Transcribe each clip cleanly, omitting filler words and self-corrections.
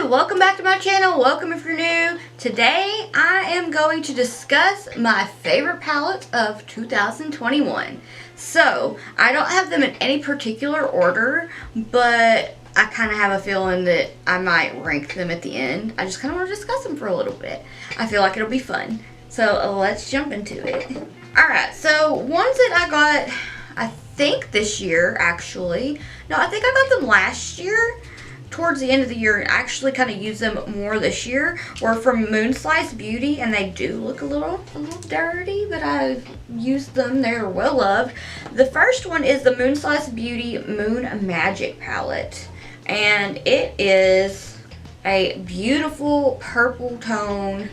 welcome back to my channel. Welcome if you're new. Today I am going to discuss my favorite palettes of 2021. So I don't have them in any particular order, but I kind of have a feeling that I might rank them at the end. I just kind of want to discuss them for a little bit. I feel like it'll be fun. So let's jump into it. Alright, so ones that I got, I think this year actually. No, I think I got them last year. Towards the end of the year, and actually kind of use them more this year, were from Moonslice Beauty, and they do look a little dirty, but I've used them. They're well loved. The first one is the Moonslice Beauty Moon Magic palette, and it is a beautiful purple tone,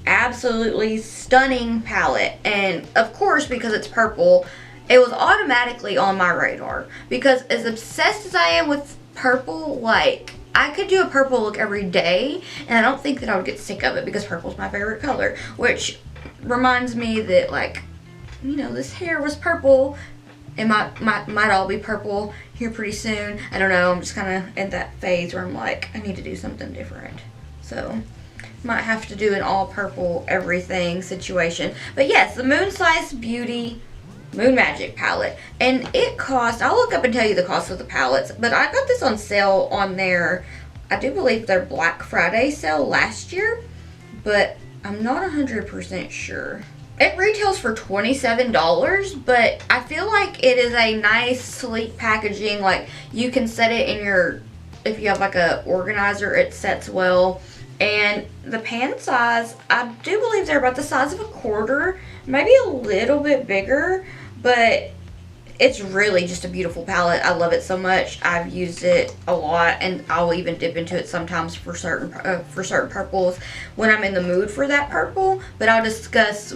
absolutely stunning palette. And of course, because it's purple, it was automatically on my radar, because as obsessed as I am with purple, like, I could do a purple look every day and I don't think that I would get sick of it, because purple's my favorite color, which reminds me that, like, you know, this hair was purple. It might all be purple here pretty soon. I don't know, I'm just kind of in that phase where I'm like, I need to do something different. So might have to do an all purple everything situation. But yes, the Moonslice Beauty Moon Magic palette, and it cost, I'll look up and tell you the cost of the palettes, but I got this on sale on their, I do believe their Black Friday sale last year, but I'm not 100% sure. It retails for $27, but I feel like it is a nice sleek packaging. Like, you can set it in your, if you have like a organizer, it sets well. And the pan size, I do believe they're about the size of a quarter, maybe a little bit bigger, but it's really just a beautiful palette. I love it so much. I've used it a lot, and I'll even dip into it sometimes for certain purples when I'm in the mood for that purple. But I'll discuss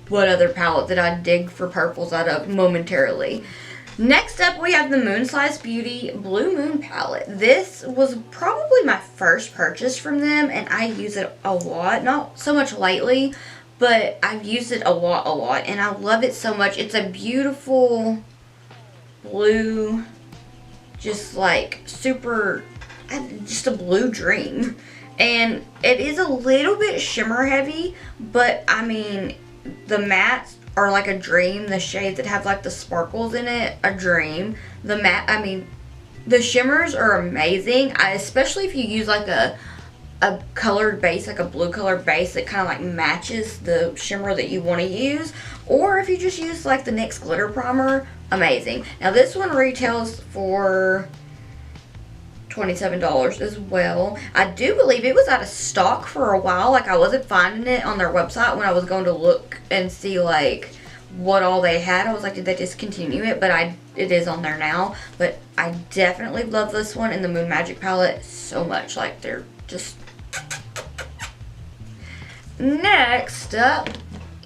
what other palette that I dig for purples out of momentarily. Next up, we have the Moonslice Beauty Blue Moon palette. This was probably my first purchase from them, and I use it a lot. Not so much lately, but I've used it a lot, and I love it so much. It's a beautiful blue, just like super, just a blue dream. And it is a little bit shimmer heavy, but I mean, the mattes are like a dream. The shades that have like the sparkles in it, a dream. The matte, I mean, the shimmers are amazing. Especially if you use like a colored base, like a blue colored base that kind of like matches the shimmer that you want to use. Or if you just use like the NYX glitter primer, amazing. Now this one retails for $27 as well. I do believe it was out of stock for a while. Like, I wasn't finding it on their website when I was going to look and see like what all they had. I was like, did they discontinue it? But it is on there now. But I definitely love this one and the Moon Magic palette so much. Like, they're just... Next up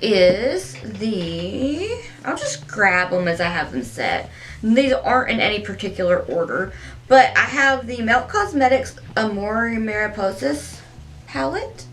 is the... I'll just grab them as I have them set. These aren't in any particular order, but I have the Melt Cosmetics Amore Mariposas palette.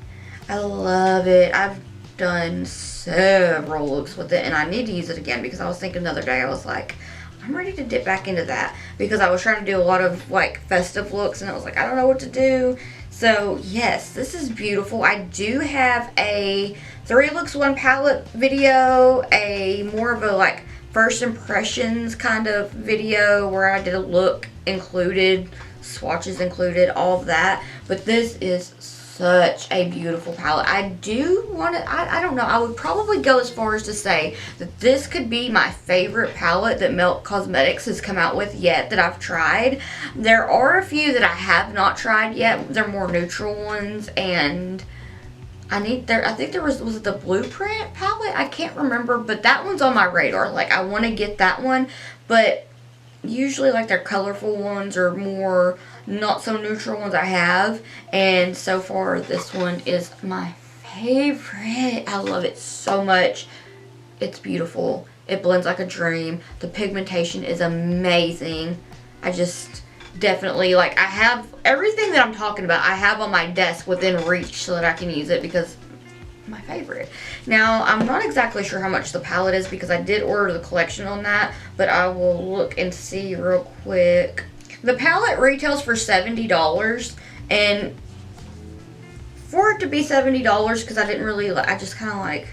I love it. I've done several looks with it, and I need to use it again, because I was thinking the other day, I was like, I'm ready to dip back into that, because I was trying to do a lot of like festive looks, and I was like, I don't know what to do. So yes, this is beautiful. I do have a 3 looks 1 palette video, a more of a like first impressions kind of video where I did a look included, swatches included, all of that. But this is such a beautiful palette. I do want to, I don't know, I would probably go as far as to say that this could be my favorite palette that Melt Cosmetics has come out with yet that I've tried. There are a few that I have not tried yet. They're more neutral ones, and I think there was it the Blueprint palette? I can't remember, but that one's on my radar. Like, I want to get that one, but usually like their colorful ones or more not so neutral ones I have, and so far this one is my favorite. I love it so much. It's beautiful. It blends like a dream. The pigmentation is amazing. I just definitely, like, I have everything that I'm talking about, I have on my desk within reach so that I can use it, because my favorite. Now, I'm not exactly sure how much the palette is, because I did order the collection on that, but I will look and see real quick. The palette retails for $70, and for it to be $70, because I didn't really, I just kind of like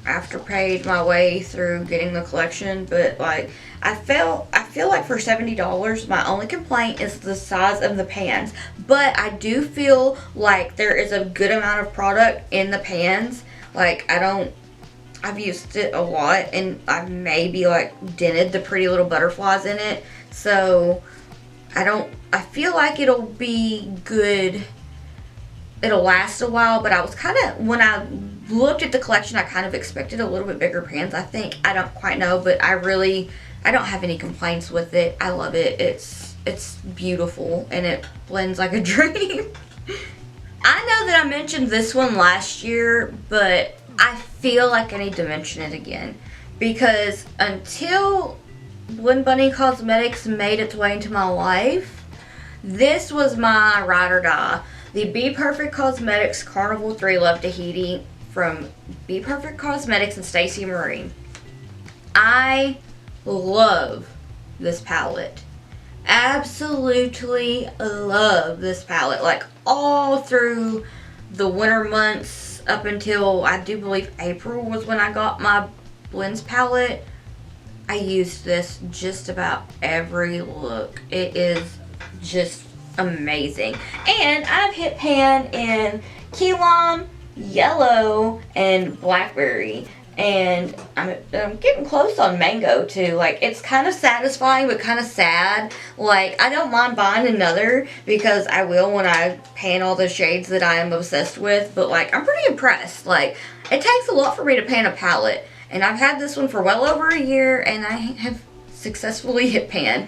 afterpaid my way through getting the collection, but like I feel like for $70, my only complaint is the size of the pans, but I do feel like there is a good amount of product in the pans. Like I've used it a lot, and I've maybe like dented the pretty little butterflies in it, so I feel like it'll be good. It'll last a while, but I was kind of, when I looked at the collection, I kind of expected a little bit bigger pans, I think. I don't quite know, but I don't have any complaints with it. I love it. It's beautiful, and it blends like a dream. I know that I mentioned this one last year, but I feel like I need to mention it again, because until Blend Bunny Cosmetics made its way into my life, this was my ride or die. The Be Perfect Cosmetics Carnival 3 Love Tahiti from Be Perfect Cosmetics and Stacey Marie. I love this palette. Absolutely love this palette. Like all through the winter months up until I do believe April was when I got my blends palette. I used this just about every look. It is just amazing. And I've hit pan in key lime, yellow, and blackberry. And I'm getting close on mango too. Like, it's kind of satisfying but kind of sad. Like, I don't mind buying another, because I will when I pan all the shades that I am obsessed with. But like, I'm pretty impressed. Like, it takes a lot for me to pan a palette. And I've had this one for well over a year, and I have successfully hit pan.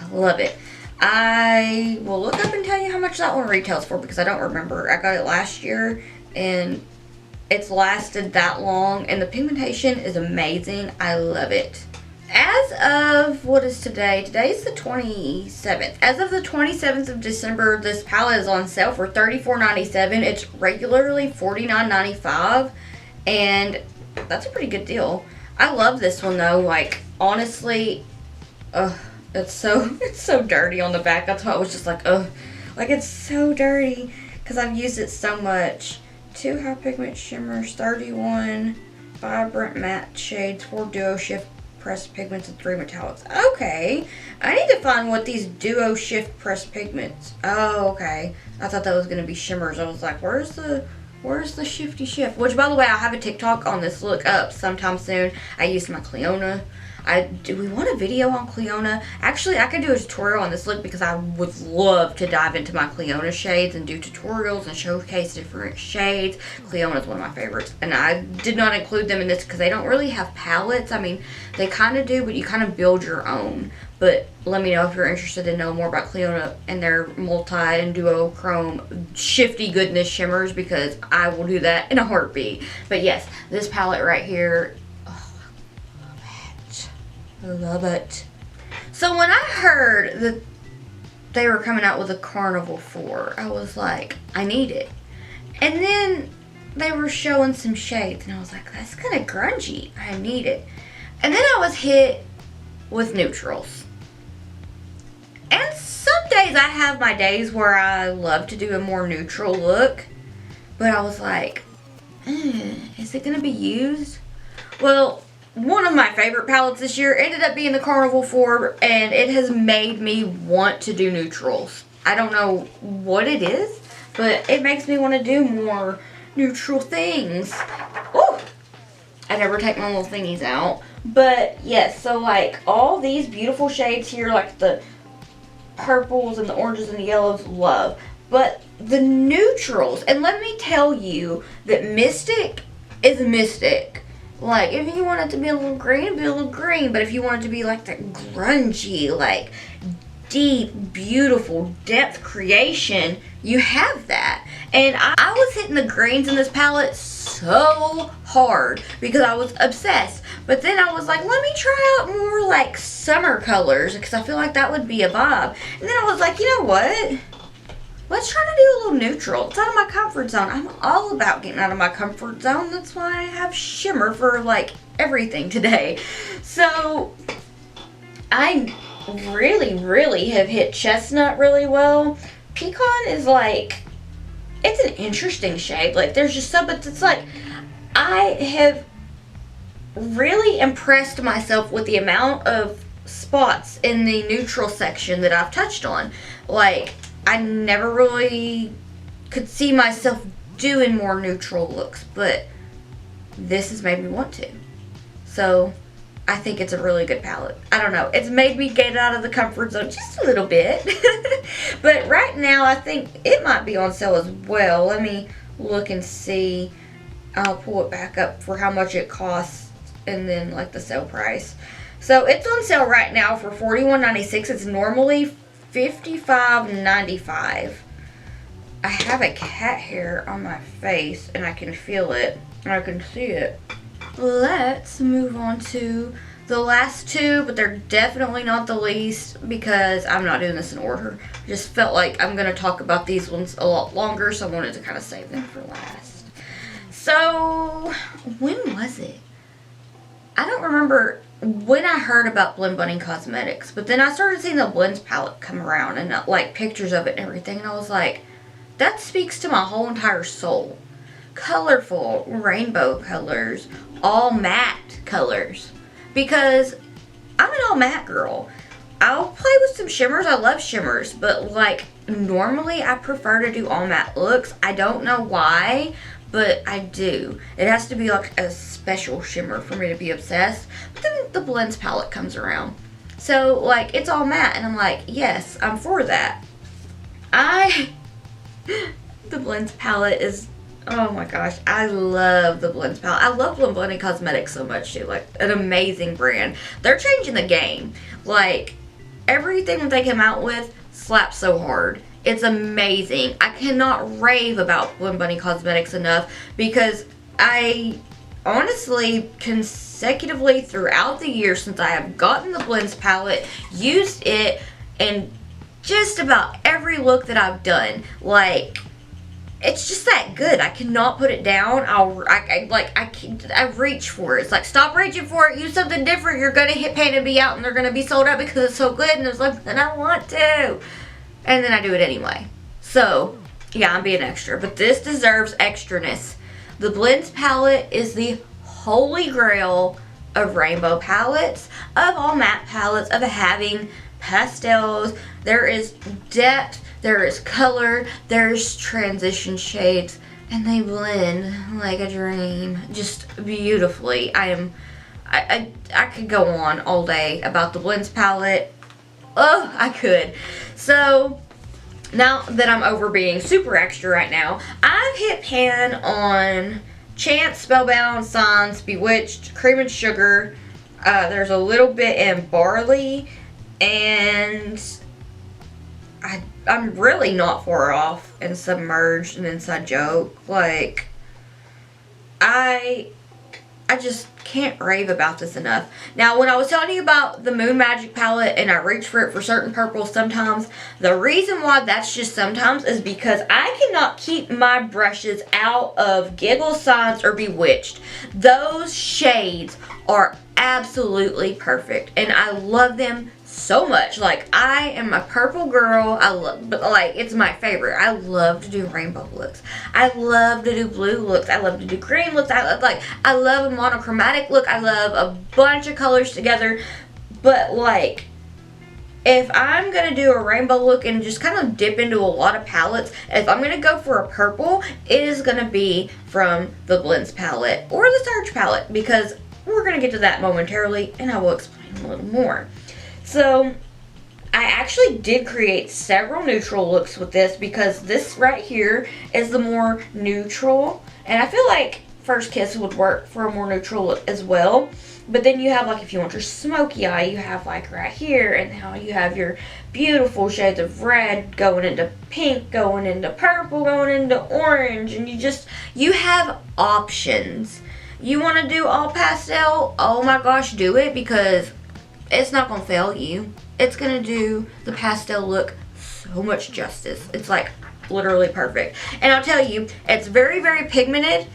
I love it. I will look up and tell you how much that one retails for, because I don't remember. I got it last year, and it's lasted that long, and the pigmentation is amazing. I love it. As of, what is today? Today's the 27th. As of the 27th of December, this palette is on sale for $34.97. It's regularly $49.95, and that's a pretty good deal. I love this one though. Like, honestly, it's so dirty on the back. That's why I was just like, like, it's so dirty because I've used it so much. 2 high pigment shimmers, 31 vibrant matte shades, 4 duo shift pressed pigments, and 3 metallics. Okay, I need to find what these duo shift pressed pigments. Oh, okay. I thought that was gonna be shimmers. I was like, where's the shifty shift? Which, by the way, I'll have a TikTok on this look up sometime soon. I used my Cleona. Do we want a video on Cleona? Actually, I could do a tutorial on this look, because I would love to dive into my Cleona shades and do tutorials and showcase different shades. Cleona is one of my favorites, and I did not include them in this because they don't really have palettes. I mean, they kind of do, but you kind of build your own. But let me know if you're interested in knowing more about Cleona and their multi and duochrome shifty goodness shimmers, because I will do that in a heartbeat. But yes, this palette right here, I love it. So when I heard that they were coming out with a Carnival For, I was like, I need it. And then they were showing some shades, and I was like, that's kind of grungy. I need it. And then I was hit with neutrals. And some days I have my days where I love to do a more neutral look. But I was like, is it going to be used? Well, one of my favorite palettes this year ended up being the Carnival For, and it has made me want to do neutrals. I don't know what it is, but it makes me want to do more neutral things. Ooh! I never take my little thingies out. But yes, so like all these beautiful shades here, like the purples and the oranges and the yellows, love. But the neutrals, and let me tell you that Mystic is Mystic. Like, if you want it to be a little green, it'll be a little green. But if you want it to be like that grungy, like deep, beautiful depth creation, you have that. And I was hitting the greens in this palette so hard because I was obsessed. But then I was like, let me try out more like summer colors, because I feel like that would be a vibe. And then I was like, you know what? Let's try to do a little neutral. It's out of my comfort zone. I'm all about getting out of my comfort zone. That's why I have shimmer for like everything today. So I really have hit chestnut really well. Pecan is like it's an interesting shade. Like, there's just so, but it's like, I have really impressed myself with the amount of spots in the neutral section that I've touched on. Like, I never really could see myself doing more neutral looks, but this has made me want to. So I think it's a really good palette. I don't know, it's made me get out of the comfort zone just a little bit. But right now I think it might be on sale as well. Let me look and see. I'll pull it back up for how much it costs and then like the sale price. So it's on sale right now for $41.96. It's normally $55.95. I have a cat hair on my face and I can feel it. I can see it. Let's move on to the last two, but they're definitely not the least because I'm not doing this in order. I just felt like I'm going to talk about these ones a lot longer, so I wanted to kind of save them for last. So, when was it? I don't remember when I heard about Blend Bunny Cosmetics, but then I started seeing the Blends palette come around and like pictures of it and everything, and I was like, that speaks to my whole entire soul. Colorful rainbow colors, all matte colors, because I'm an all matte girl. I'll play with some shimmers. I love shimmers, but like normally I prefer to do all matte looks. I don't know why, but I do. It has to be like a special shimmer for me to be obsessed. But then the Blends palette comes around, so like it's all matte and I'm like, yes, I'm for that. The Blends palette is, oh my gosh, I love the Blends palette. I love Blend Bunny Cosmetics so much too. Like, an amazing brand. They're changing the game. Like, everything that they come out with slaps so hard. It's amazing. I cannot rave about Blend Bunny Cosmetics enough because I honestly, consecutively throughout the year since I have gotten the Blends palette, used it in just about every look that I've done. Like, it's just that good. I cannot put it down. I reach for it. It's like, stop reaching for it. Use something different. You're gonna hit Pan and be out, and they're gonna be sold out because it's so good. And it's like, then I want to, and then I do it anyway. So yeah, I'm being extra, but this deserves extraness. The Blends palette is the holy grail of rainbow palettes, of all matte palettes, of having pastels. There is depth, there is color, there's transition shades, and they blend like a dream, just beautifully. I could go on all day about the Blends palette. Oh, I could. So now that I'm over being super extra right now, I've hit Pan on Chance, Spellbound, Signs, Bewitched, Cream and Sugar. There's a little bit in Barley, and I'm really not far off in Submerged and Inside Joke. Like, I just can't rave about this enough. Now, when I was telling you about the Moon Magic palette and I reach for it for certain purples sometimes, the reason why that's just sometimes is because I cannot keep my brushes out of Giggle, Signs, or Bewitched. Those shades are absolutely perfect, and I love them so much. Like, I am a purple girl. But like, it's my favorite. I love to do rainbow looks. I love to do blue looks. I love to do green looks. I love a monochromatic look. I love a bunch of colors together. But like, if I'm gonna do a rainbow look and just kind of dip into a lot of palettes, if I'm gonna go for a purple, it is gonna be from the Blends palette or the Surge palette, because we're gonna get to that momentarily and I will explain a little more. So I actually did create several neutral looks with this, because this right here is the more neutral, and I feel like First Kiss would work for a more neutral look as well. But then you have, like, if you want your smoky eye, you have like right here, and now you have your beautiful shades of red going into pink, going into purple, going into orange, and you have options. You want to do all pastel? Oh my gosh, do it, because it's not going to fail you. It's going to do the pastel look so much justice. It's like literally perfect. And I'll tell you, it's very, very pigmented.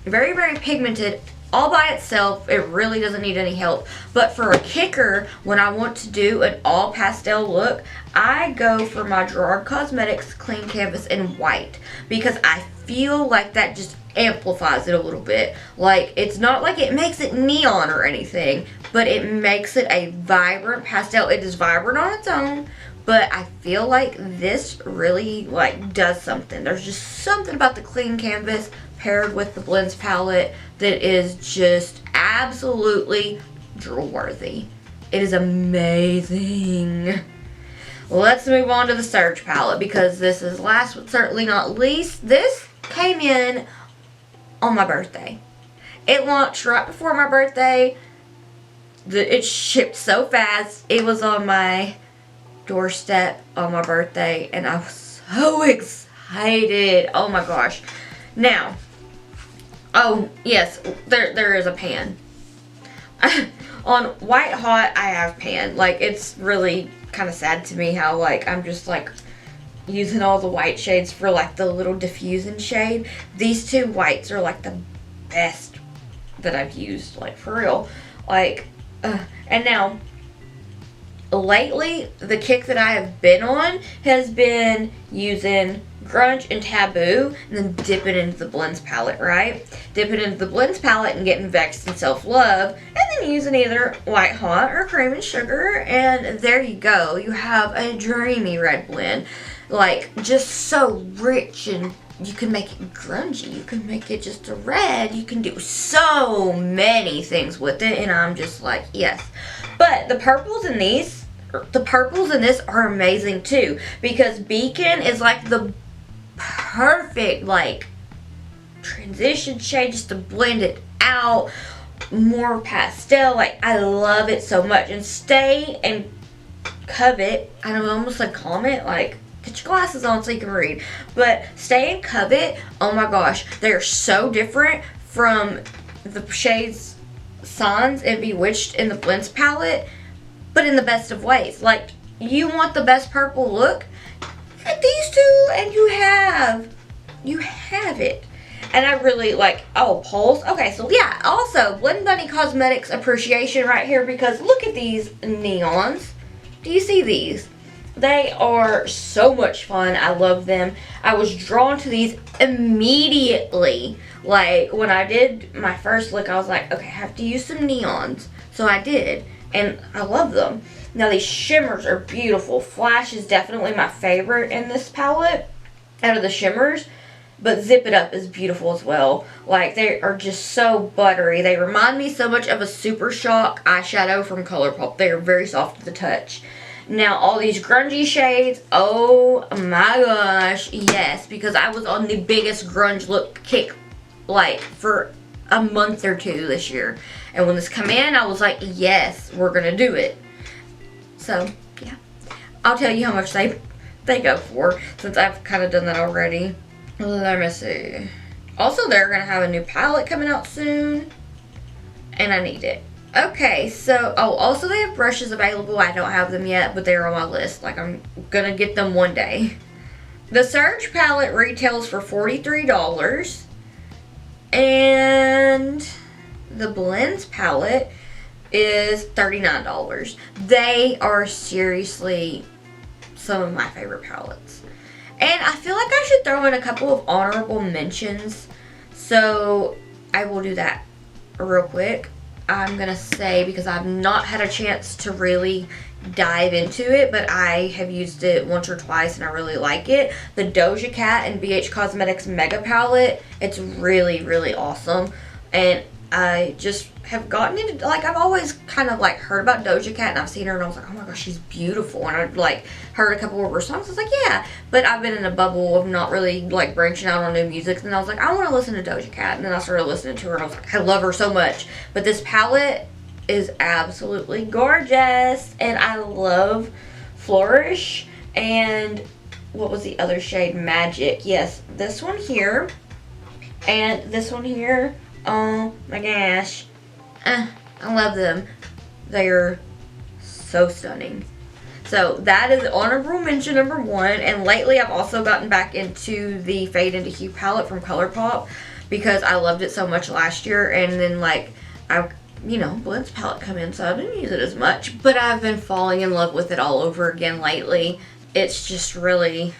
Very, very pigmented all by itself, it really doesn't need any help. But for a kicker, when I want to do an all pastel look, I go for my Gerard Cosmetics Clean Canvas in white, because I feel like that just amplifies it a little bit. Like, it's not like it makes it neon or anything, but it makes it a vibrant pastel. It is vibrant on its own, but I feel like this really like does something. There's just something about the Clean Canvas paired with the Blends palette that is just absolutely drool worthy. It is amazing. Let's move on to the Surge palette, because this is last but certainly not least. This came in on my birthday. It launched right before my birthday. It shipped so fast. It was on my doorstep on my birthday, and I was so excited. Oh my gosh. Now, oh yes, there is a pan. On White Hot, I have pan. Like, it's really kind of sad to me how, like, I'm just, like, using all the white shades for, like, the little diffusing shade. These two whites are, like, the best that I've used, like, for real. Like, and now, lately, the kick that I have been on has been using Grunge and Taboo, and then dipping into the Blends palette, right? Dipping into the Blends palette and getting Vexed and Self-Love, and then using either White Hot or Cream and Sugar, and there you go. You have a dreamy red blend. Like, just so rich, and you can make it grungy. You can make it just a red. You can do so many things with it, and I'm just like, yes. But the purples in these, the purples in this are amazing too, because Beacon is like the perfect like transition shade just to blend it out, more pastel. Like, I love it so much. And Stay and Covet, I know, almost like comment, like, get your glasses on so you can read, but Stay and Covet, oh my gosh, they're so different from the shades Signs and Bewitched in the Blends palette, but in the best of ways. Like, you want the best purple look, get these two and you have it. And I really like, oh, Pulse. Okay, so yeah, also Blend Bunny Cosmetics appreciation right here, because look at these neons. Do you see these? They are so much fun. I love them. I was drawn to these immediately. Like, when I did my first look, I was like, okay, I have to use some neons. So I did, and I love them. Now, these shimmers are beautiful. Flash is definitely my favorite in this palette out of the shimmers, but Zip It Up is beautiful as well. Like, they are just so buttery. They remind me so much of a Super Shock eyeshadow from ColourPop. They are very soft to the touch. Now, all these grungy shades, oh my gosh, yes, because I was on the biggest grunge look kick, like, for a month or two this year. And when this come in, I was like, yes, we're gonna do it. So, yeah. I'll tell you how much they go for, since I've kind of done that already. Let me see. Also, they're going to have a new palette coming out soon, and I need it. Okay, so, oh, also they have brushes available. I don't have them yet, but they're on my list. Like, I'm going to get them one day. The Surge palette retails for $43, and the Blends palette is $39. They are seriously some of my favorite palettes. And I feel like I should throw in a couple of honorable mentions. So I will do that real quick. I'm going to say, because I've not had a chance to really dive into it, but I have used it once or twice and I really like it. The Doja Cat and BH Cosmetics Mega Palette. It's really, really awesome. And I just have gotten into, like, I've always kind of, like, heard about Doja Cat, and I've seen her, and I was like, oh my gosh, she's beautiful, and I've, like, heard a couple of her songs. I was like, yeah, but I've been in a bubble of not really, like, branching out on new music, and I was like, I want to listen to Doja Cat, and then I started listening to her, and I was like, I love her so much. But this palette is absolutely gorgeous, and I love Flourish, and what was the other shade? Magic. Yes, this one here, and this one here. Oh my gosh. I love them. They're so stunning. So that is honorable mention number one. And lately I've also gotten back into the Fade into Hue palette from ColourPop, because I loved it so much last year, and then like Blend's palette come in, so I didn't use it as much. But I've been falling in love with it all over again lately. It's just really,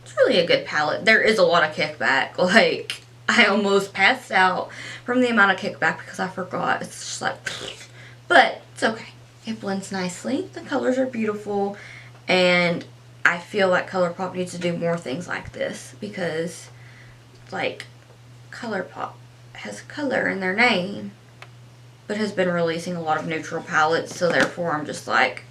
it's really a good palette. There is a lot of kickback. Like, I almost passed out from the amount of kickback because I forgot. It's just like, but it's okay. It blends nicely. The colors are beautiful, and I feel like ColourPop needs to do more things like this because, like, ColourPop has color in their name, but has been releasing a lot of neutral palettes, so therefore I'm just like,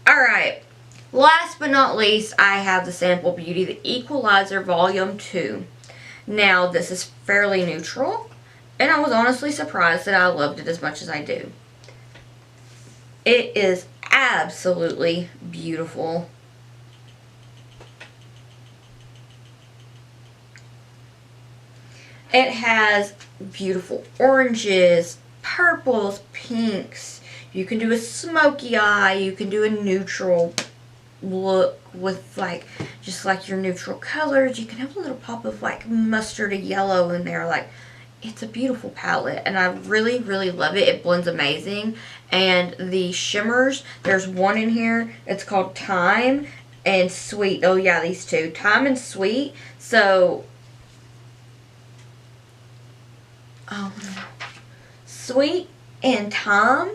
alright, last but not least, I have the Sample Beauty, the Equalizer Volume 2. Now, this is fairly neutral, and I was honestly surprised that I loved it as much as I do. It is absolutely beautiful. It has beautiful oranges, purples, pinks. You can do a smoky eye. You can do a neutral look with like just like your neutral colors. You can have a little pop of like mustardy yellow in there. Like, it's a beautiful palette, and I really, really love it. It blends amazing. And the shimmers, there's one in here. It's called Time and Sweet. Oh yeah, these two, Time and Sweet. So, Sweet and Time,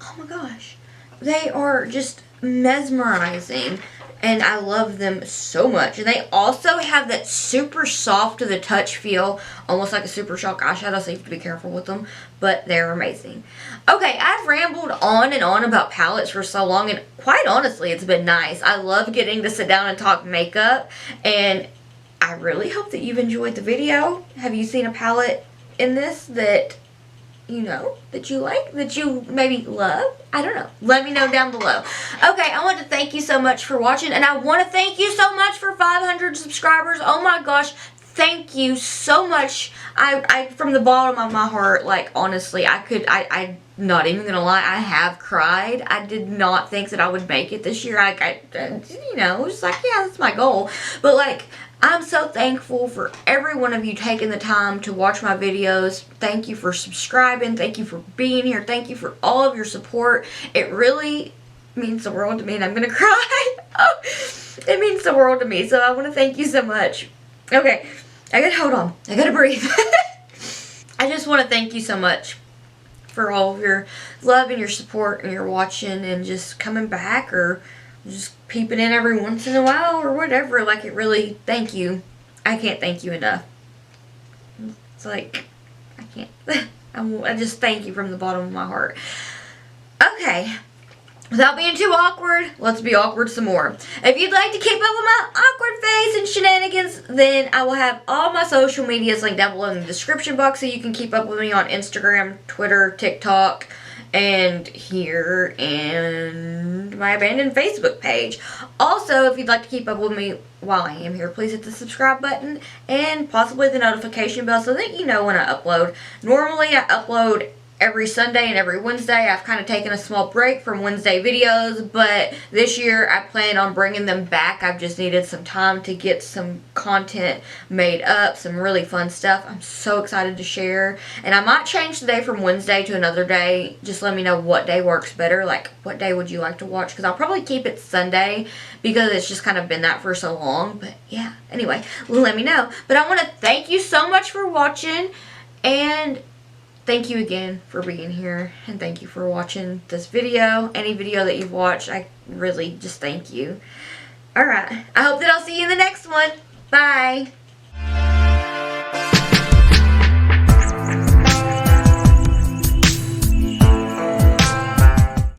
oh my gosh, they are just mesmerizing, and I love them so much. And they also have that super soft to the touch feel, almost like a Super Shock eyeshadow, so you have to be careful with them, but they're amazing. Okay, I've rambled on and on about palettes for so long, and quite honestly, it's been nice. I love getting to sit down and talk makeup, and I really hope that you've enjoyed the video. Have you seen a palette in this that that you like, that you maybe love? I don't know. Let me know down below. Okay, I want to thank you so much for watching, and I want to thank you so much for 500 subscribers. Oh my gosh, thank you so much. I from the bottom of my heart, like, honestly, I'm not even gonna lie, I have cried. I did not think that I would make it this year. I was just like, yeah, that's my goal. But like, I'm so thankful for every one of you taking the time to watch my videos. Thank you for subscribing. Thank you for being here. Thank you for all of your support. It really means the world to me, and I'm gonna cry. Oh, it means the world to me, so I want to thank you so much. Okay, hold on. I gotta breathe. I just want to thank you so much for all of your love and your support and your watching and just coming back or just peeping in every once in a while or whatever. Like, it really, thank you. I can't thank you enough. It's like, I can't. I just thank you from the bottom of my heart. Okay. Without being too awkward, let's be awkward some more. If you'd like to keep up with my awkward face and shenanigans, then I will have all my social medias linked down below in the description box, so you can keep up with me on Instagram, Twitter, TikTok, and here, and my abandoned Facebook page. Also, if you'd like to keep up with me while I am here, please hit the subscribe button and possibly the notification bell so that you know when I upload. Normally, I upload every Sunday and every Wednesday. I've kind of taken a small break from Wednesday videos, but this year I plan on bringing them back. I've just needed some time to get some content made up, some really fun stuff. I'm so excited to share, and I might change the day from Wednesday to another day. Just let me know what day works better. Like, what day would you like to watch? Because I'll probably keep it Sunday because it's just kind of been that for so long. But yeah, anyway, let me know. But I want to thank you so much for watching, and thank you again for being here, and thank you for watching this video. Any video that you've watched, I really just thank you. Alright, I hope that I'll see you in the next one. Bye!